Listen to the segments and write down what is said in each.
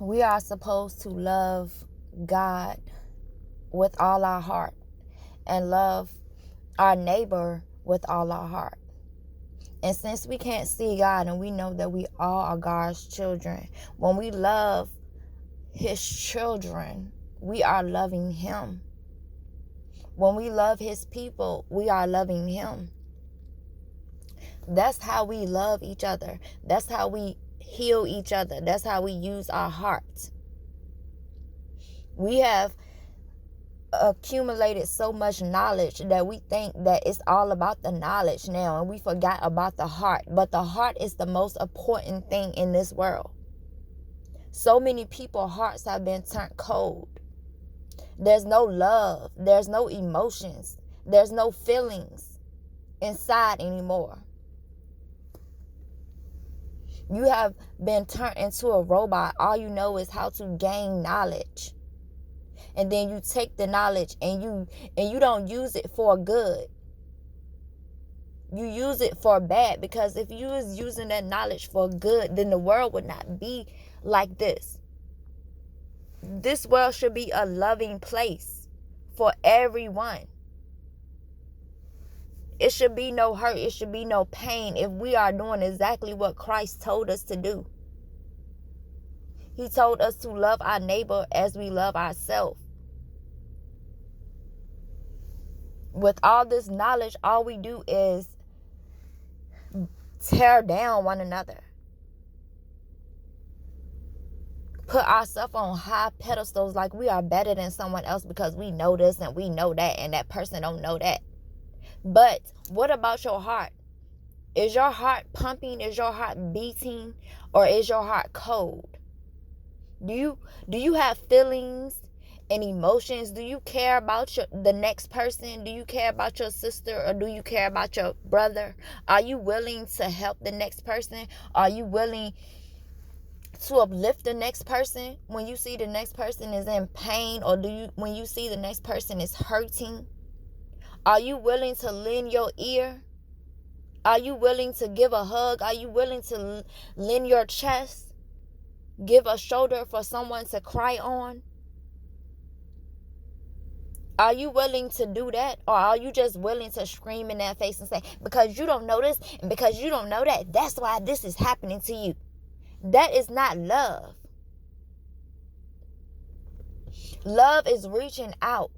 We are supposed to love God with all our heart and love our neighbor with all our heart. And since we can't see God and we know that we all are God's children, when we love His children, we are loving Him. When we love His people, we are loving Him. That's how we love each other. That's how we heal each other. That's how we use our hearts. We have accumulated so much knowledge that we think that it's all about the knowledge now, and we forgot about the heart. But the heart is the most important thing in this world. So many people's hearts have been turned cold. There's no love. There's no emotions. There's no feelings inside anymore. You have been turned into a robot. All you know is how to gain knowledge. And then you take the knowledge and you don't use it for good. You use it for bad, because if you was using that knowledge for good, then the world would not be like this. This world should be a loving place for everyone. It should be no hurt. It should be no pain if we are doing exactly what Christ told us to do. He told us to love our neighbor as we love ourselves. With all this knowledge, all we do is tear down one another. Put ourselves on high pedestals like we are better than someone else because we know this and we know that and that person don't know that. But what about your heart? Is your heart pumping? Is your heart beating? Or is your heart cold? Do you have feelings and emotions? Do you care about the next person? Do you care about your sister, or do you care about your brother? Are you willing to help the next person? Are you willing to uplift the next person when you see the next person is in pain, or when you see the next person is hurting? Are you willing to lend your ear? Are you willing to give a hug? Are you willing to lend your chest? Give a shoulder for someone to cry on? Are you willing to do that? Or are you just willing to scream in their face and say, because you don't know this and because you don't know that, that's why this is happening to you? That is not love. Love is reaching out.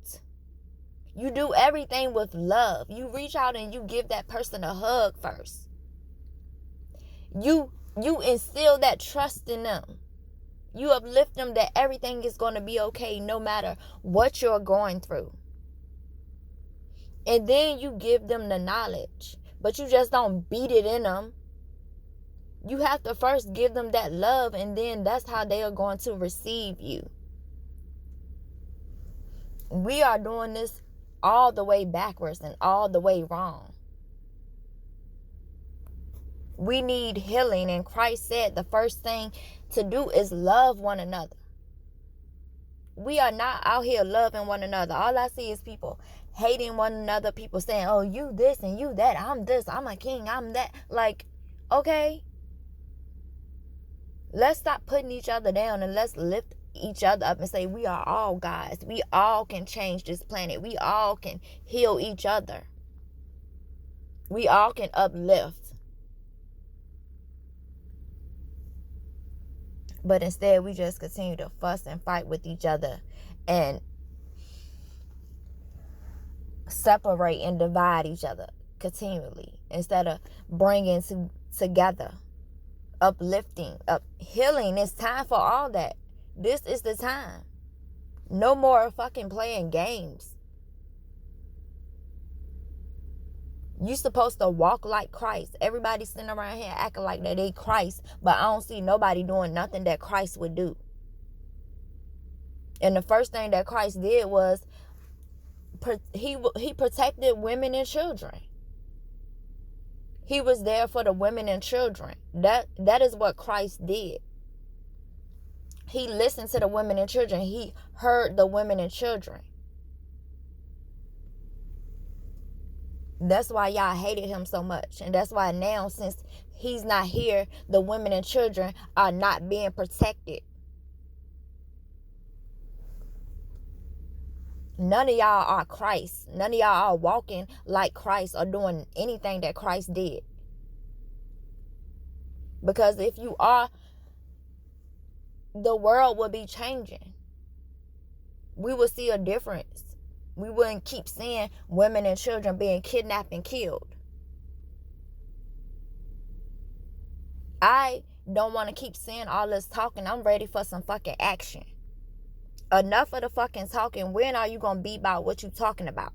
You do everything with love. You reach out and you give that person a hug first. You instill that trust in them. You uplift them that everything is going to be okay no matter what you're going through. And then you give them the knowledge. But you just don't beat it in them. You have to first give them that love, and then that's how they are going to receive you. We are doing this all the way backwards and all the way wrong. We need healing, and Christ said the first thing to do is love one another. We are not out here loving one another. All I see is people hating one another, people saying, oh, you this and you that, I'm this, I'm a king, I'm that. Like, okay, let's stop putting each other down and let's lift each other up and say we are all guys. We all can change this planet. We all can heal each other. We all can uplift. But instead, we just continue to fuss and fight with each other and separate and divide each other continually instead of bringing together, uplifting, healing. It's time for all that. This is the time. No more fucking playing games. You supposed to walk like Christ. Everybody sitting around here acting like that they Christ, but I don't see nobody doing nothing that Christ would do. And the first thing that Christ did was he protected women and children. He was there for the women and children. That is what Christ did. He listened to the women and children. He heard the women and children. That's why y'all hated him so much. And that's why now, since he's not here, the women and children are not being protected. None of y'all are Christ. None of y'all are walking like Christ or doing anything that Christ did. Because if you are, the world will be changing. We will see a difference. We wouldn't keep seeing women and children being kidnapped and killed. I don't want to keep seeing all this talking. I'm ready for some fucking action. Enough of the fucking talking. When are you going to be about what you talking about?